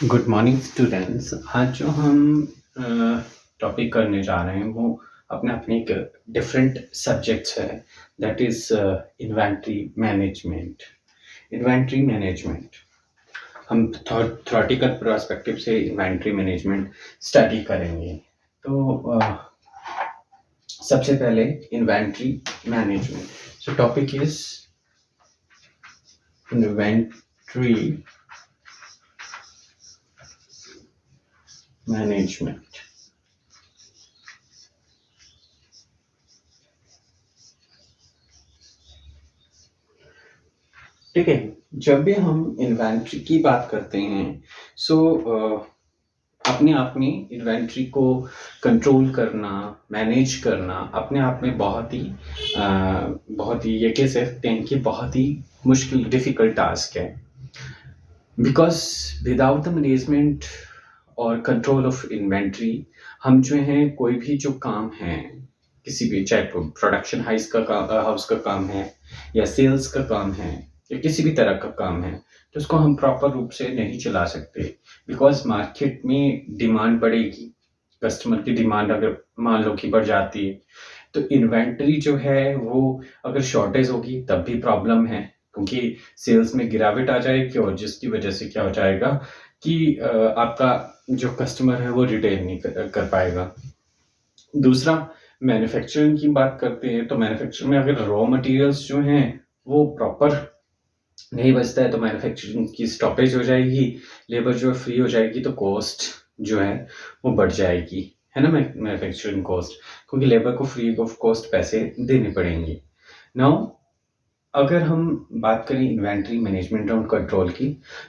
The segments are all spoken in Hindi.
Good morning students. आज जो हम टॉपिक करने जा रहे हैं वो अपने अपने एक डिफरेंट सब्जेक्ट्स है। That is inventory management. Inventory management हम थ्योरेटिकल पर्सपेक्टिव से इन्वेंट्री मैनेजमेंट स्टडी करेंगे। तो सबसे पहले inventory management. So topic is inventory management. ठीक है, जब भी हम इन्वेंट्री की बात करते हैं सो अपने आप में इन्वेंट्री को कंट्रोल करना, मैनेज करना अपने आप में बहुत ही ये कह सकते हैं कि बहुत ही मुश्किल डिफिकल्ट टास्क है। बिकॉज विदाउट द मैनेजमेंट और कंट्रोल ऑफ इन्वेंट्री हम जो हैं कोई भी जो काम है किसी भी, चाहे प्रोडक्शन हाउस का काम है या सेल्स का काम है या किसी भी तरह का काम है, तो उसको हम प्रॉपर रूप से नहीं चला सकते। बिकॉज मार्केट में डिमांड बढ़ेगी, कस्टमर की डिमांड अगर मान लो कि बढ़ जाती है तो इन्वेंटरी जो है वो अगर शॉर्टेज होगी तब भी प्रॉब्लम है, क्योंकि सेल्स में गिरावट आ जाएगी और जिसकी वजह से क्या हो जाएगा कि आपका जो कस्टमर है वो रिटेन नहीं कर पाएगा। दूसरा, मैन्युफैक्चरिंग की बात करते हैं तो मैन्युफैक्चरिंग में अगर रॉ मटेरियल्स जो हैं वो प्रॉपर नहीं बचता है तो मैन्युफैक्चरिंग की स्टॉपेज हो जाएगी, लेबर जो फ्री हो जाएगी तो कॉस्ट जो है वो बढ़ जाएगी, है ना। मैन्युफैक्चरिंग कॉस्ट, क्योंकि लेबर को फ्री ऑफ कॉस्ट पैसे देने पड़ेंगे। नाउ अगर हम बात करें इन्वेंट्री मैनेजमेंट और कंट्रोल की,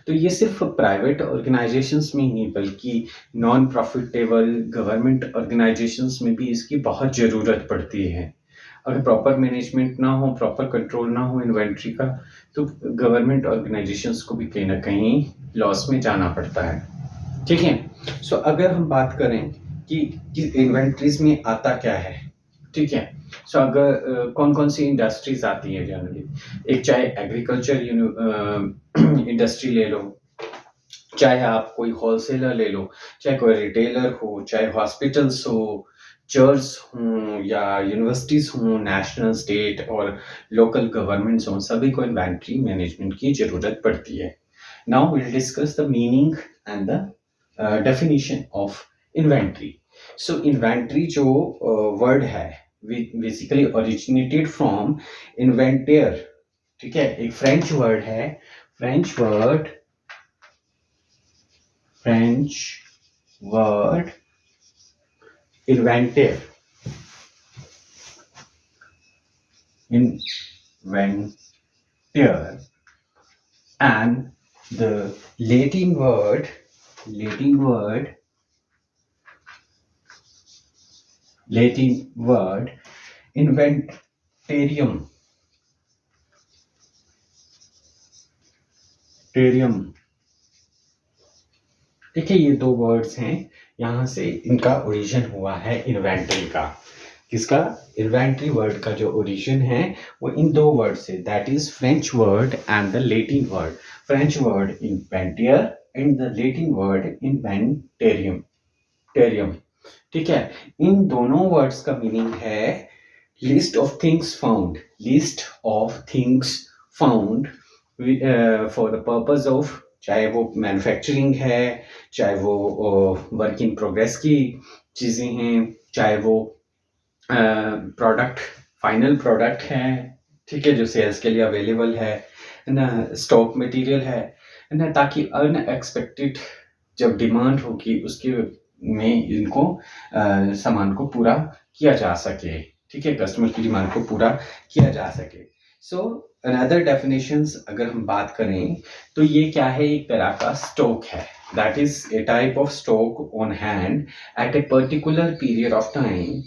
तो ये सिर्फ प्राइवेट ऑर्गेनाइजेशंस में ही नहीं बल्कि नॉन प्रॉफिटेबल गवर्नमेंट ऑर्गेनाइजेशंस में भी इसकी बहुत ज़रूरत पड़ती है। अगर प्रॉपर मैनेजमेंट ना हो, प्रॉपर कंट्रोल ना हो इन्वेंट्री का, तो गवर्नमेंट ऑर्गेनाइजेशंस को भी कहीं ना कहीं लॉस में जाना पड़ता है। ठीक है, सो अगर हम बात करें कि इन्वेंट्रीज में आता क्या है, ठीक है। सो अगर कौन कौन सी इंडस्ट्रीज आती है जनरली, एक चाहे एग्रीकल्चर इंडस्ट्री ले लो, चाहे आप कोई होलसेलर ले लो, चाहे कोई रिटेलर हो, चाहे हॉस्पिटल्स हो, चर्च हों या यूनिवर्सिटीज हों, नेशनल स्टेट और लोकल गवर्नमेंट्स हों, सभी को इन्वेंट्री मैनेजमेंट की जरूरत पड़ती है। Now will discuss the meaning and the definition of inventory. So inventory जो वर्ड है बेसिकली ओरिजिनेटेड फ्रॉम इन्वेंटियर। ठीक है, एक फ्रेंच वर्ड है, French word inventive inventor, and the Latin word inventarium ठीक है, ये दो वर्ड्स हैं, यहाँ से इनका ओरिजिन हुआ है इन्वेंटरी का। किसका? इन्वेंटरी वर्ड का जो ओरिजिन है वो इन दो वर्ड से, that is French word and the Latin word. French word इन्वेंटियर एंड द लेटिन वर्ड इन्वेंटेरियम। ठीक है, इन दोनों वर्ड्स का मीनिंग है list of things found, for the purpose of, चाहे वो मैन्युफैक्चरिंग है, चाहे वो वर्क इन प्रोग्रेस की चीज़ें हैं, चाहे वो प्रोडक्ट फाइनल प्रोडक्ट है, ठीक है, जो सेल्स के लिए अवेलेबल है ना, स्टॉक मटेरियल है ना, ताकि अनएक्सपेक्टेड जब डिमांड होगी उसके में इनको सामान को पूरा किया जा सके। ठीक है, कस्टमर की डिमांड को पूरा किया जा सके। सो अनदर डेफिनेशंस अगर हम बात करें तो ये क्या है, एक तरह का स्टॉक है, that is a type of stock on hand eight a particular period of time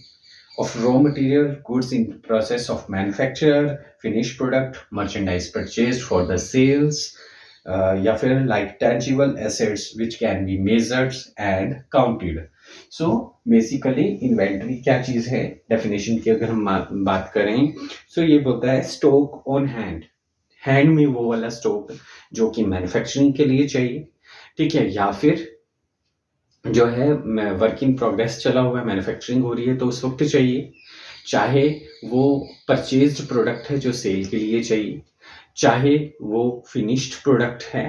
of raw material, goods in process of manufacture, finished product, merchandise purchased for the sales, या फिर like tangible assets which can be measured and counted. So basically inventory क्या चीज है, definition की अगर हम बात करें so ये बोलता है stock on hand। हैंड में वो वाला स्टॉक जो कि मैन्युफैक्चरिंग के लिए चाहिए, ठीक है? या फिर जो है वर्क इन प्रोग्रेस चला हुआ है, मैन्युफैक्चरिंग हो रही है तो उस वक़्त चाहिए, चाहे वो परचेज़्ड प्रोडक्ट है जो सेल के लिए चाहिए, चाहे वो फिनिश्ड प्रोडक्ट है,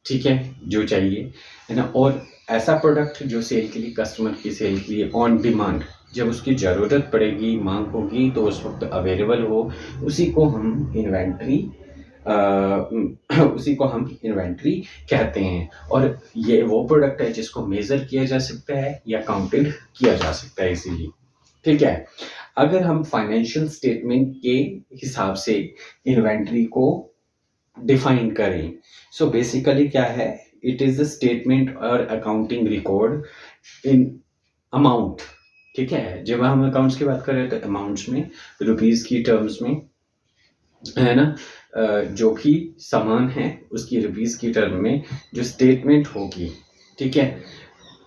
ठीक है? जो चाहिए, है ना? और ऐसा प्रोडक्ट जो सेल के लिए, कस्टमर की सेल के लिए ऑन डिमांड जब उसकी ज़रूरत पड़ेगी, माँग होगी तो उस वक़्त अवेलेबल हो, उसी को हम इन्वेंटरी उसी को हम इन्वेंटरी कहते हैं। और ये वो प्रोडक्ट है जिसको मेज़र किया जा सकता है या काउंटेड किया जा सकता है इज़िली, ठीक है? अगर हम फाइनेंशियल स्टेटमेंट के हिसाब से इन्वेंटरी को डिफाइन करें, सो बेसिकली क्या है, इट इज़ अ स्टेटमेंट और अकाउंटिंग रिकॉर्ड इन अमाउंट, ठीक है? जब हम अकाउंट्स की बात कर रहे हैं तो अमाउंट्स में, रुपीज़ की टर्म्स में, है ना? जो भी सामान है उसकी रुपीज़ की टर्म में जो स्टेटमेंट होगी, ठीक है?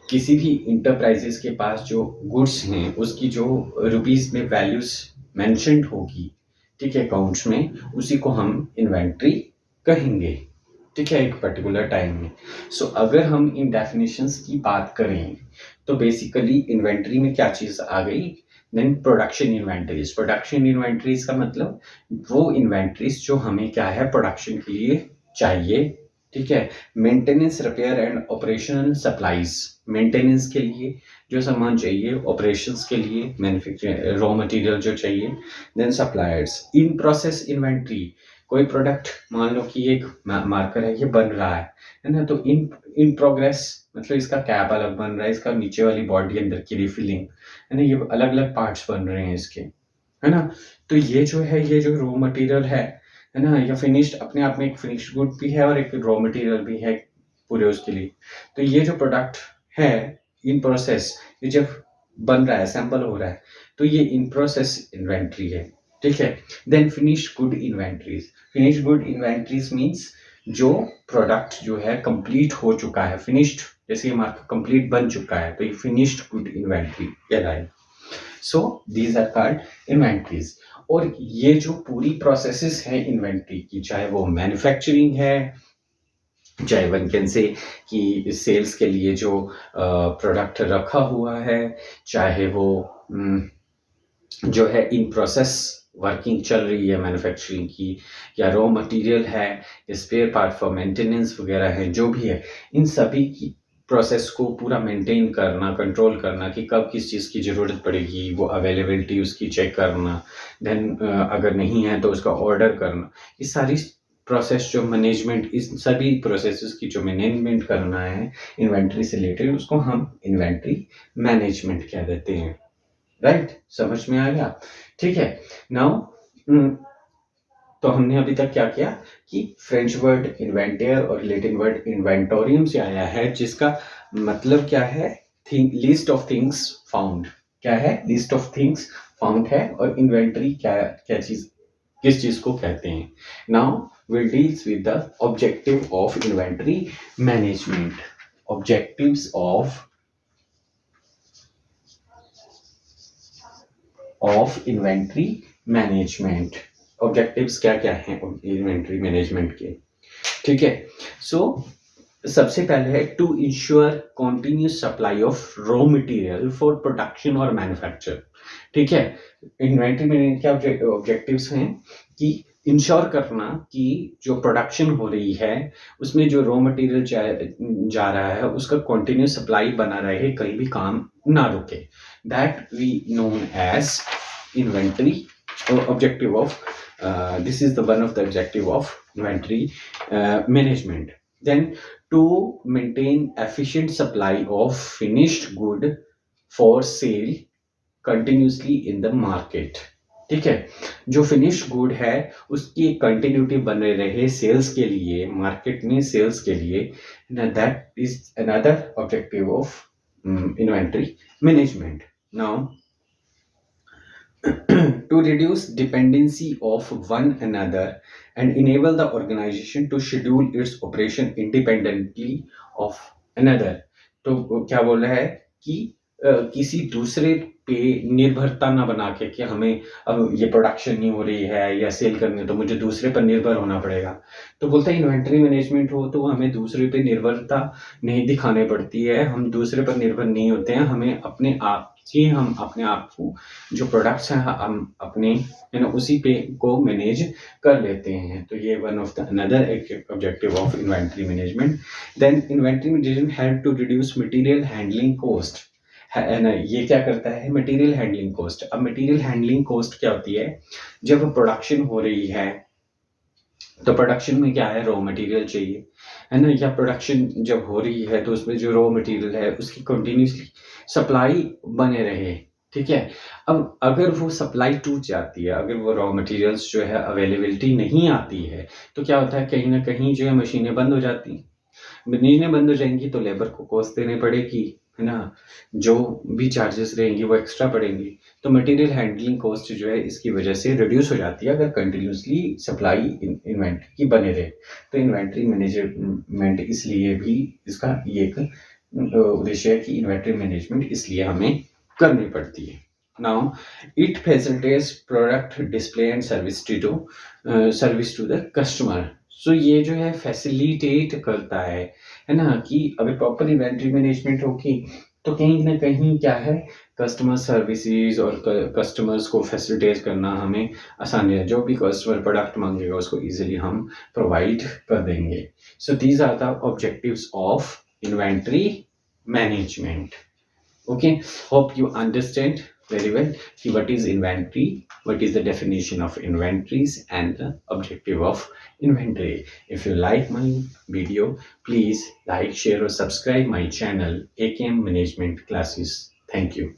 किसी भी इंटरप्राइजेस के पास जो गुड्स हैं उसकी जो रुपीज़ में वैल्यूज़ मेंशन्ड होगी, ठीक है, अकाउंट्स में, उसी को हम इन्वेंटरी कहेंगे, ठीक है, एक पर्टिकुलर टाइम में। सो अगर हम इन डेफिनेशंस की बात करें तो बेसिकली इन्वेंटरी में क्या चीज़ आ गई, देन प्रोडक्शन इन्वेंटरीज का मतलब वो इन्वेंटरीज जो हमें क्या है प्रोडक्शन के लिए चाहिए, ठीक है? Maintenance, repair and operational supplies, maintenance के लिए जो सामान चाहिए, ऑपरेशंस के लिए मैन्युफैक्चरिंग रॉ मटेरियल जो चाहिए, then suppliers. In process inventory, कोई प्रोडक्ट मान लो कि एक मार्कर है, ये बन रहा है ना? तो इन इन प्रोग्रेस मतलब इसका कैप अलग बन रहा है, इसका नीचे वाली बॉडी अंदर की रिफिलिंग, है ना? ये अलग अलग पार्ट्स बन रहे हैं इसके, है ना? तो ये जो है, ये जो रॉ मटेरियल है ना? या फिनिश्ड, अपने आप में एक फिनिश्ड गुड भी है और एक रॉ मटेरियल भी है पूरे उसके लिए। तो ये जो प्रोडक्ट है इन प्रोसेस, ये जब बन रहा है, सैंपल हो रहा है, तो ये इन प्रोसेस इन्वेंटरी है, ठीक है? Then finished good inventories, finished good inventories means जो प्रोडक्ट जो है कंप्लीट हो चुका है, फिनिश्ड, जैसे ये मार्क कंप्लीट बन चुका है तो ये फिनिश्ड गुड इन्वेंटरी कहलाए। So these are called inventories. और ये जो पूरी प्रोसेसेस है इन्वेंटरी की, चाहे वो मैन्युफैक्चरिंग है, चाहे वन कैन से कि सेल्स के लिए जो प्रोडक्ट रखा हुआ है, चाहे वो जो है इन प्रोसेस वर्किंग चल रही है मैन्युफैक्चरिंग की, या रॉ मटेरियल है, स्पेयर पार्ट फॉर मेंटेनेंस वगैरह है, जो भी है, इन सभी की प्रोसेस को पूरा मेंटेन करना, कंट्रोल करना कि कब किस चीज़ की ज़रूरत पड़ेगी, वो अवेलेबिलिटी उसकी चेक करना, देन अगर नहीं है तो उसका ऑर्डर करना, ये सारी प्रोसेस जो मैनेजमेंट, इस सभी प्रोसेसेस की जो मैनेजमेंट करना है इन्वेंटरी से रिलेटेड, उसको हम इन्वेंटरी मैनेजमेंट कह देते हैं, राइट? समझ में आ गया? ठीक है। नाउ तो हमने अभी तक क्या किया कि फ्रेंच वर्ड इन्वेंटर और लैटिन वर्ड इन्वेंटोरियम से आया है, जिसका मतलब क्या है, लिस्ट ऑफ थिंग्स फाउंड, क्या है, लिस्ट ऑफ थिंग्स फाउंड है, और इन्वेंटरी क्या क्या चीज, किस चीज को कहते हैं। Now will deals with the objective of inventory management, objectives of inventory management. Objectives क्या क्या हैं इन्वेंटरी मैनेजमेंट के, ठीक है? सो सबसे पहले है to ensure continuous supply of raw material for production और मैन्युफैक्चर, ठीक है? इन्वेंटरी मैनेजमेंट के ऑब्जेक्टिव्स हैं कि इंश्योर करना कि जो प्रोडक्शन हो रही है उसमें जो रॉ मटेरियल जा रहा है उसका कॉन्टिन्यूस सप्लाई बना रहे, कहीं भी काम ना रुके, that we known as inventory objective of this is the one of the objective of inventory management. Then to maintain efficient supply of finished good for sale continuously in the market, ठीक है? जो फिनिश्ड गुड है उसकी कंटिन्यूटी बने रहे सेल्स के लिए, मार्केट में सेल्स के लिए, that is another objective of inventory management. Now to reduce dependency of one another and enable the organization to schedule its operation independently of another। तो क्या बोल रहा है कि किसी दूसरे पे निर्भरता ना बना के कि हमें अब ये प्रोडक्शन नहीं हो रही है या सेल करनी है तो मुझे दूसरे पर निर्भर होना पड़ेगा। तो बोलता है इन्वेंटरी मैनेजमेंट हो तो हमें दूसरे पे निर्भरता नहीं दिखानी पड़ती है, हम दूसरे पर निर्भर नहीं होते हैं, हमें अपने आप ही हम अपने आप को जो प्रोडक्ट्स हैं हम अपने उसी पे को मैनेज कर लेते हैं। तो ये one of the another objective of inventory management. Then inventory management help to reduce material handling cost. है ना, ये क्या करता है, मटेरियल हैंडलिंग कॉस्ट। अब मटेरियल हैंडलिंग कॉस्ट क्या होती है, जब प्रोडक्शन हो रही है तो प्रोडक्शन में क्या है, रॉ मटेरियल चाहिए, है ना, या प्रोडक्शन जब हो रही है तो उसमें जो रॉ मटेरियल है उसकी कंटिन्यूसली सप्लाई बने रहे, ठीक है। अब अगर वो सप्लाई टूट जाती है, अगर वो रॉ मटेरियल्स जो है अवेलेबिलिटी नहीं आती है, तो क्या होता है, कहीं ना कहीं जो है मशीनें बंद हो जाती हैं। मशीनें बंद हो जाएंगी तो लेबर को कॉस्ट देनी पड़ेगी, है ना, जो भी चार्जेस रहेंगी वो एक्स्ट्रा पड़ेंगी। तो मटेरियल हैंडलिंग कॉस्ट जो है इसकी वजह से रिड्यूस हो जाती है अगर कंटिन्यूसली सप्लाई इन्वेंट्री की बने रहे। तो इन्वेंट्री मैनेजमेंट इसलिए भी इसका ये एक उद्देश्य है कि इन्वेंट्री मैनेजमेंट इसलिए हमें करनी पड़ती है। Now it facilitates product display and service to the customer. So ये जो है फैसिलिटेट करता है ना, कि अगर प्रॉपर इन्वेंट्री मैनेजमेंट होगी तो कहीं ना कहीं क्या है, कस्टमर सर्विसेज और कस्टमर्स को फैसिलिटेट करना हमें आसानी है, जो भी कस्टमर प्रोडक्ट मांगेगा उसको इजीली हम प्रोवाइड कर देंगे। So these are the objectives of inventory management. Okay, hope you understand very well what is inventory, what is the definition of inventories and the objective of inventory. If you like my video, please like, share or subscribe my channel AKM Management Classes. Thank you.